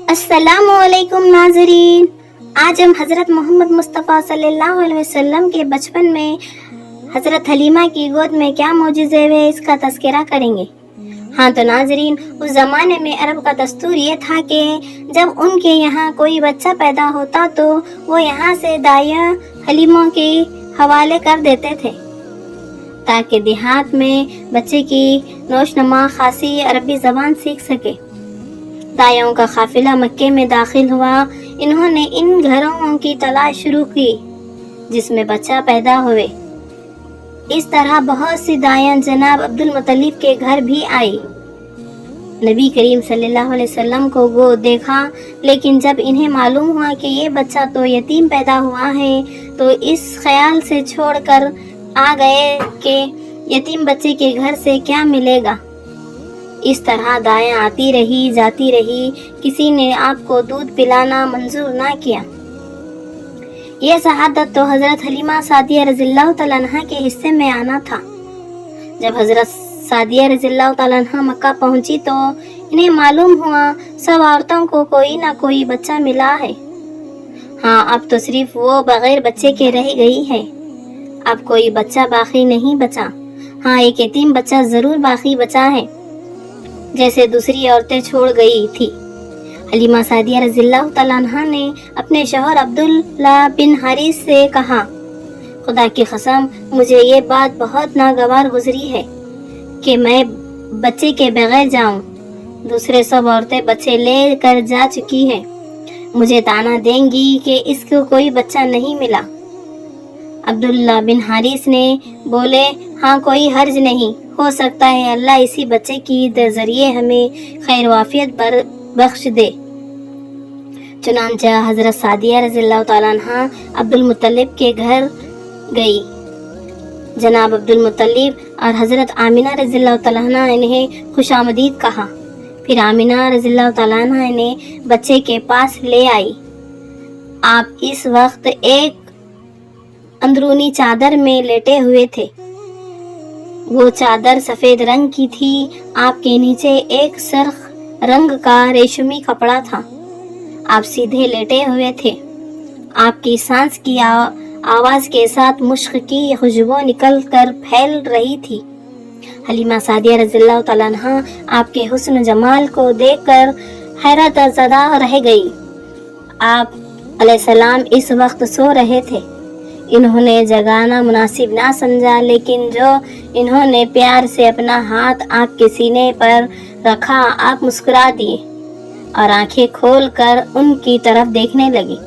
अस्सलाम वालेकुम नाज़रीन। आज हम हज़रत मोहम्मद मुस्तफ़ा सल्लल्लाहु अलैहि वसल्लम के बचपन में हज़रत हलीमा की गोद में क्या मौजूज़े हुए इसका तज़किरा करेंगे। हाँ तो नाज़रीन, उस ज़माने में अरब का दस्तूर ये था कि जब उनके यहाँ कोई बच्चा पैदा होता तो वो यहाँ से दाइया हलीमों के हवाले कर देते थे ताकि देहात में बच्चे की नोशनमा खासी अरबी ज़बान सीख सके। दाइयों का काफिला मक्के में दाखिल हुआ। इन्होंने इन घरों की तलाश शुरू की जिसमें बच्चा पैदा हुए। इस तरह बहुत सी दाइयां जनाब अब्दुल मुत्तलिब के घर भी आई। नबी करीम सल्लल्लाहु अलैहि वसल्लम को वो देखा, लेकिन जब इन्हें मालूम हुआ कि ये बच्चा तो यतीम पैदा हुआ है तो इस ख्याल से छोड़कर आ गए कि यतीम बच्चे के घर से क्या मिलेगा। इस तरह दाएं आती रही जाती रही, किसी ने आपको दूध पिलाना मंजूर ना किया। यह शहादत तो हजरत हलीमा सादिया रज़ियल्लाहु तआला अन्हा के हिस्से में आना था। जब हजरत सादिया रज़ियल्लाहु तआला अन्हा मक्का पहुंची तो इन्हें मालूम हुआ सब औरतों को कोई ना कोई बच्चा मिला है। हाँ, अब तो सिर्फ वो बगैर बच्चे के रह गई है। अब कोई बच्चा बाकी नहीं बचा। हाँ, एक यतीम बच्चा जरूर बाकी बचा है जैसे दूसरी औरतें छोड़ गई थी। हलीमा सादिया रज़ियल्लाहु तआला अन्हा ने अपने शौहर अब्दुल्ला बिन हारिस से कहा, खुदा की कसम मुझे ये बात बहुत नागवार गुजरी है कि मैं बच्चे के बगैर जाऊं। दूसरे सब औरतें बच्चे ले कर जा चुकी हैं। मुझे ताना देंगी कि इसको कोई बच्चा नहीं मिला। अब्दुल्ला बिन हारिस ने बोले, हाँ कोई हर्ज नहीं, हो सकता है अल्लाह इसी बच्चे की जरिए हमें खैर वाफियत बख्श दे। चुनांचा हजरत सादिया रज़ियल्लाहु तआला अन्हा अब्दुल मुत्तलिब के घर गई। जनाब अब्दुल मुत्तलिब और हजरत आमिना रज़ियल्लाहु तआला अन्हा इन्हें खुशामदीद कहा। फिर आमिना रज़ियल्लाहु तआला अन्हा इन्हें बच्चे के पास ले आई। आप इस वक्त एक अंदरूनी चादर में लेटे हुए थे। वो चादर सफेद रंग की थी। आपके नीचे एक सरख रंग का रेशमी कपड़ा था। आप सीधे लेटे हुए थे। आपकी सांस की आवाज के साथ मुश्क की खुशबू निकल कर फैल रही थी। हलीमा सादिया रज़ियल्लाहु तआला अन्हा आपके हुस्न जमाल को देखकर हैरत ज़दा रह गई। आप अलैहिस्सलाम इस वक्त सो रहे थे। इन्होंने जगाना मुनासिब ना समझा, लेकिन जो इन्होंने प्यार से अपना हाथ आपके सीने पर रखा, आप मुस्कुरा दिए और आंखें खोलकर उनकी तरफ देखने लगी।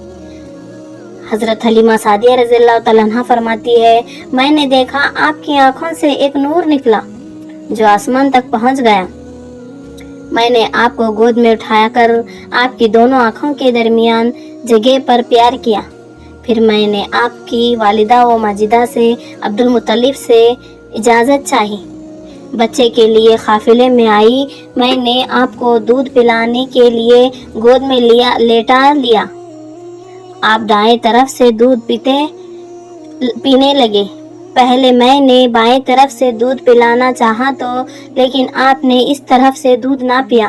हजरत हलीमा सादिया रज़ियल्लाहु तआला अन्हा फरमाती है, मैंने देखा आपकी आंखों से एक नूर निकला जो आसमान तक पहुंच गया। मैंने आपको गोद में उठाकर आपकी दोनों आंखों के दरमियान जगह पर प्यार किया। फिर मैंने आपकी वालिदा व माजिदा से अब्दुल मुत्तलिब से इजाज़त चाही। बच्चे के लिए काफिले में आई। मैंने आपको दूध पिलाने के लिए गोद में लेटा लिया। आप दाएं तरफ से दूध पीने लगे। पहले मैंने बाएं तरफ से दूध पिलाना चाहा तो, लेकिन आपने इस तरफ से दूध ना पिया।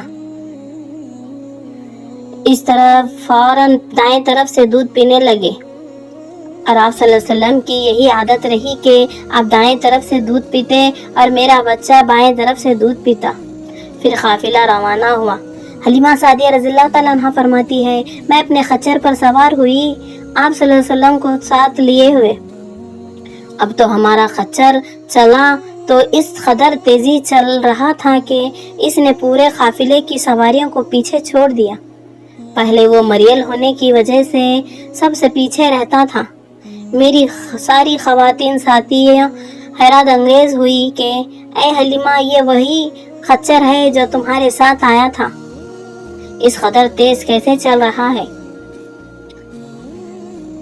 इस तरह फौरन दाएं तरफ से दूध पीने लगे और आप सल्लल्लाहु अलैहि वसल्लम की यही आदत रही कि आप दाएं तरफ से दूध पीते और मेरा बच्चा बाएं तरफ से दूध पीता। फिर काफिला रवाना हुआ। हलीमा सादिया रज़ियल्लाहु तआला अन्हा फरमाती है, मैं अपने खच्चर पर सवार हुई, आप सल्लल्लाहु अलैहि वसल्लम को साथ लिए हुए। अब तो हमारा खच्चर चला तो इस कदर तेजी चल रहा था कि इसने पूरे काफिले की सवारियों को पीछे छोड़ दिया। पहले वो मरियल होने की वजह से सबसे पीछे रहता था। मेरी सारी खवातीन साथियाँ हैरत अंगेज हुई कि ऐ हलीमा, ये वही खच्चर है जो तुम्हारे साथ आया था। इस कदर तेज कैसे चल रहा है?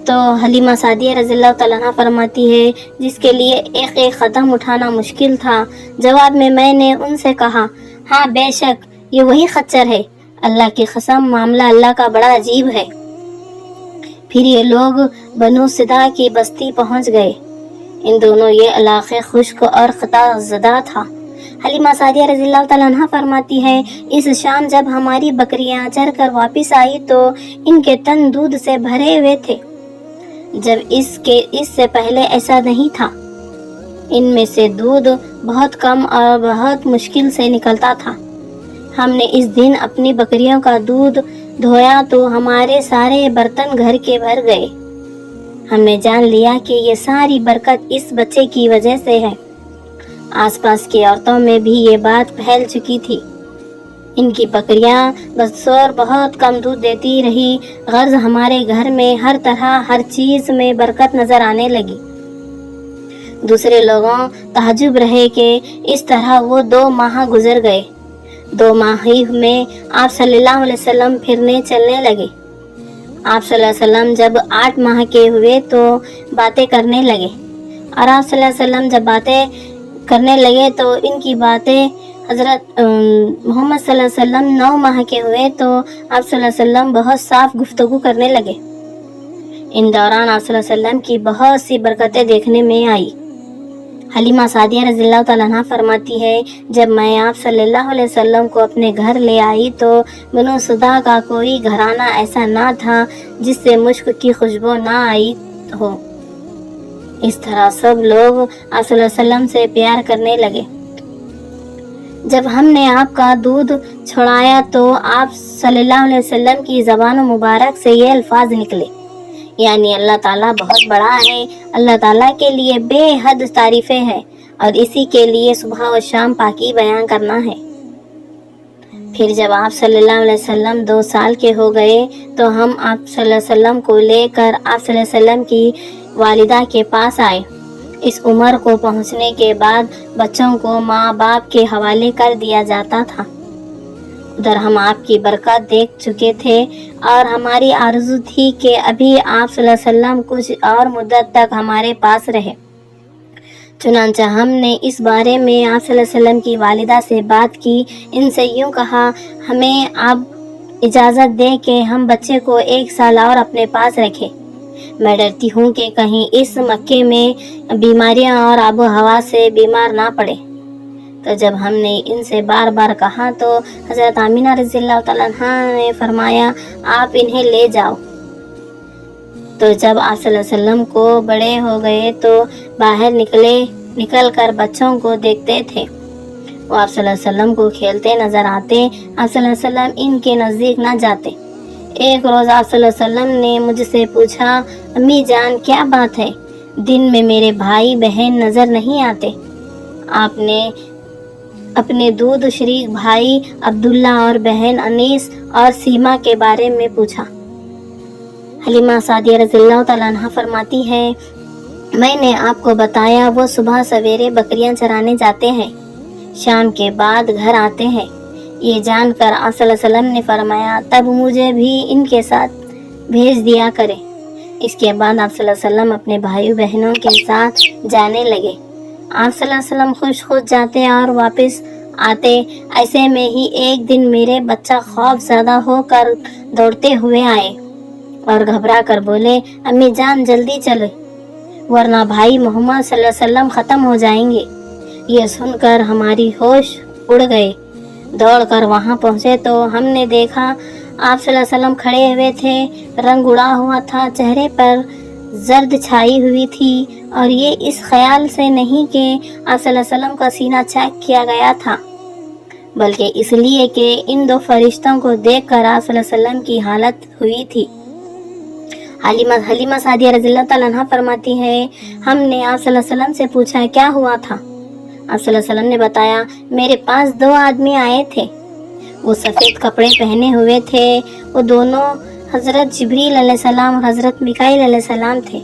तो हलीमा सादिया रज़ियल्लाहु तआला अन्हा फरमाती है, जिसके लिए एक एक कदम उठाना मुश्किल था। जवाब में मैंने उनसे कहा, हाँ बेशक ये वही खच्चर है। अल्लाह की कसम, मामला अल्लाह का बड़ा अजीब है। फिर ये लोग बनु सिदा की बस्ती पहुंच गए। इन दोनों ये इलाके खुश्क और खता ज़दा था। حلیمہ سعدیہ رضی اللہ تعالیٰ عنہ فرماتی ہے اس شام جب ہماری بکریاں چر کر واپس آئی تو ان کے تن دودھ سے بھرے ہوئے تھے، جب اس سے پہلے ایسا نہیں تھا۔ ان میں سے دودھ بہت کم اور بہت مشکل سے نکلتا تھا۔ ہم نے اس دن اپنی بکریوں کا دودھ دھویا تو ہمارے سارے برتن گھر کے بھر گئے۔ ہم نے جان لیا کہ یہ ساری برکت اس بچے کی وجہ سے ہے۔ آس پاس کی عورتوں میں بھی یہ بات پھیل چکی تھی۔ ان کی بکریاں بطور بہت کم دودھ دیتی رہی، غرض ہمارے گھر میں ہر طرح ہر چیز میں برکت نظر آنے لگی۔ دوسرے لوگوں تعجب رہے کہ اس طرح وہ 2 ماہ گزر گئے۔ 2 ماہ میں آپ صلی اللہ علیہ وسلم پھرنے چلنے لگے۔ آپ صلی اللہ علیہ وسلم جب 8 ماہ کے ہوئے تو باتیں کرنے لگے، اور آپ صلی اللہ علیہ وسلم جب باتیں کرنے لگے تو ان کی باتیں حضرت محمد صلی اللہ علیہ وسلم 9 ماہ کے ہوئے تو آپ صلی اللہ علیہ وسلم بہت صاف گفتگو کرنے لگے۔ ان دوران آپ صلی اللہ علیہ وسلم کی بہت سی برکتیں دیکھنے میں آئی۔ حلیمہ سعدیہ رضی اللہ تعالیٰ عنہ فرماتی ہے جب میں آپ صلی اللہ علیہ وسلم کو اپنے گھر لے آئی تو بنو صدا کا کوئی گھرانہ ایسا نہ تھا جس سے مشک کی خوشبو نہ آئی ہو۔ اس طرح سب لوگ آپ صلی اللہ علیہ وسلم سے پیار کرنے لگے۔ جب ہم نے آپ کا دودھ چھڑایا تو آپ صلی اللہ علیہ وسلم کی زبان مبارک سے یہ الفاظ نکلے، یعنی اللہ تعالیٰ بہت بڑا ہے، اللہ تعالیٰ کے لیے بے حد تعریفیں ہیں، اور اسی کے لیے صبح و شام پاکی بیان کرنا ہے۔ پھر جب آپ صلی اللہ علیہ وسلم 2 سال کے ہو گئے تو ہم آپ صلی اللہ علیہ وسلم کو لے کر آپ صلی اللہ علیہ وسلم کی والدہ کے پاس آئے۔ اس عمر کو پہنچنے کے بعد بچوں کو ماں باپ کے حوالے کر دیا جاتا تھا۔ ادھر ہم آپ کی برکت دیکھ چکے تھے اور ہماری آرزو تھی کہ ابھی آپ صلی اللہ علیہ وسلم کچھ اور مدت تک ہمارے پاس رہے۔ چنانچہ ہم نے اس بارے میں آپ صلی اللہ علیہ وسلم کی والدہ سے بات کی، ان سے یوں کہا ہمیں آپ اجازت دیں کہ ہم بچے کو 1 سال اور اپنے پاس رکھیں۔ میں ڈرتی ہوں کہ کہیں اس مکے میں بیماریاں اور آب و ہوا سے بیمار نہ پڑے۔ تو جب ہم نے ان سے بار بار کہا تو حضرت آمینہ رضی اللہ تعالیٰ عنہ نے فرمایا آپ انہیں لے جاؤ۔ تو جب آپ صلی اللہ علیہ وسلم کو بڑے ہو گئے تو باہر نکل کر بچوں کو دیکھتے تھے۔ وہ آپ صلی اللہ علیہ وسلم کو کھیلتے نظر آتے، آپ صلی اللہ علیہ وسلم ان کے نزدیک نہ جاتے۔ ایک روز آپ صلی اللہ علیہ وسلم نے مجھ سے پوچھا امی جان کیا بات ہے، دن میں میرے بھائی بہن نظر نہیں آتے؟ آپ نے اپنے دودھ شریک بھائی عبداللہ اور بہن انیس اور سیما کے بارے میں پوچھا۔ حلیمہ سعدیہ رضی اللہ تعالیٰ عنہ فرماتی ہے میں نے آپ کو بتایا وہ صبح سویرے بکریاں چرانے جاتے ہیں، شام کے بعد گھر آتے ہیں۔ یہ جان کر آپ صلی اللہ علیہ وسلم نے فرمایا تب مجھے بھی ان کے ساتھ بھیج دیا کرے۔ اس کے بعد آپ صلی اللہ علیہ وسلم اپنے بھائی بہنوں کے ساتھ جانے لگے۔ آپ صلی اللہ علیہ وسلم خوش خود جاتے اور واپس آتے۔ ایسے میں ہی ایک دن میرے بچہ خوف زدہ ہو کر دوڑتے ہوئے آئے اور گھبرا کر بولے امی جان جلدی چلے ورنہ بھائی محمد صلی اللہ علیہ وسلم ختم ہو جائیں گے۔ یہ سن کر ہماری ہوش اڑ گئے۔ دوڑ کر وہاں پہنچے تو ہم نے دیکھا آپ صلی اللہ علیہ وسلم کھڑے ہوئے تھے، رنگ اڑا ہوا تھا، چہرے پر زرد چھائی ہوئی تھی، اور یہ اس خیال سے نہیں کہ آپ صلی اللہ علیہ وسلم کا سینہ چیک کیا گیا تھا، بلکہ اس لیے کہ ان 2 فرشتوں کو دیکھ کر آپ صلی اللہ علیہ وسلم کی حالت ہوئی تھی۔ حلیمہ سعدیہ رضی اللہ تعالیٰ عنہ فرماتی ہے ہم نے آپ صلی اللہ علیہ وسلم سے پوچھا کیا ہوا تھا؟ آپ صلی اللہ علیہ وسلم نے بتایا میرے پاس 2 آدمی آئے تھے، وہ سفید کپڑے پہنے ہوئے تھے، وہ دونوں حضرت جبریل علیہ السلام اور حضرت میکائیل علیہ السلام تھے۔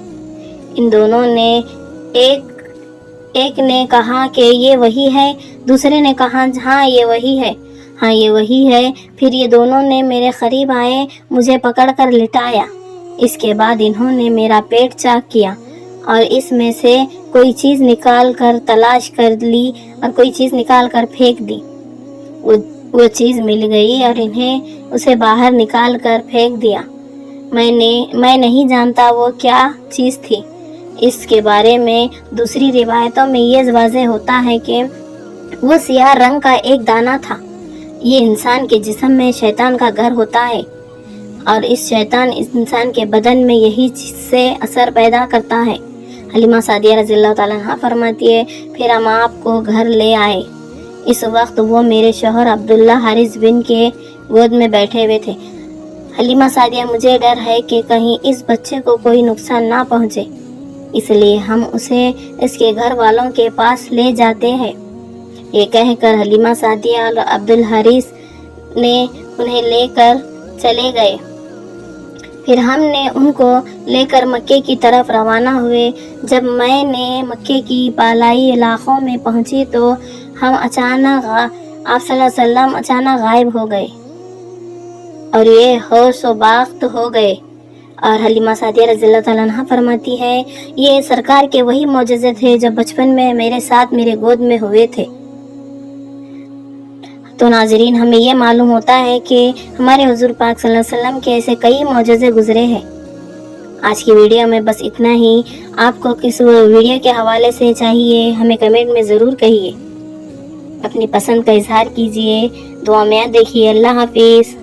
ان دونوں نے ایک نے کہا کہ یہ وہی ہے، دوسرے نے کہا ہاں یہ وہی ہے، ہاں یہ وہی ہے۔ پھر یہ دونوں نے میرے قریب آئے، مجھے پکڑ کر لٹایا، اس کے بعد انہوں نے میرا پیٹ چاک کیا اور اس میں سے کوئی چیز نکال کر تلاش کر لی اور کوئی چیز نکال کر پھینک دی۔ وہ چیز مل گئی اور انہیں اسے باہر نکال کر پھینک دیا۔ میں نہیں جانتا وہ کیا چیز تھی۔ اس کے بارے میں دوسری روایتوں میں یہ واضح ہوتا ہے کہ वो सियाह रंग का एक दाना था। ये इंसान के जिस्म में शैतान का घर होता है और इस शैतान इस इंसान के बदन में यही से असर पैदा करता है। हलीमा सादिया रज़ियल्लाहु ताला अन्हा फरमाती है, फिर हम आपको घर ले आए। इस वक्त वो मेरे शौहर अब्दुल्ला हारिस बिन के गोद में बैठे हुए थे। हलीमा सादिया, मुझे डर है कि कहीं इस बच्चे को कोई नुकसान ना पहुंचे, इसलिए हम उसे इसके घर वालों के पास ले जाते हैं। ये कहकर हलीमा सादिया और अब्दुल हारिस ने उन्हें लेकर चले गए। फिर हमने उनको लेकर मक्के की तरफ रवाना हुए। जब मैंने मक्के की बालाई इलाकों में पहुंची तो हम अचानक आप सल्लल्लाहु अलैहि वसल्लम अचानक गायब हो गए और ये होश व बाख्त हो गए। और हलीमा सादिया रज़ियल्लाहु ताला अन्हा फरमाती है, ये सरकार के वही मौजज़े थे जो बचपन में मेरे साथ मेरे गोद में हुए थे। तो नाज़रीन, हमें ये मालूम होता है कि हमारे हुज़ूर पाक सल्लल्लाहु अलैहि वसल्लम के ऐसे कई मौजज़े गुजरे हैं। आज की वीडियो में बस इतना ही। आपको किस वीडियो के हवाले से चाहिए हमें कमेंट में ज़रूर कहिए। अपनी पसंद का इजहार कीजिए। दुआ में याद देखिए। अल्लाह हाफिज़।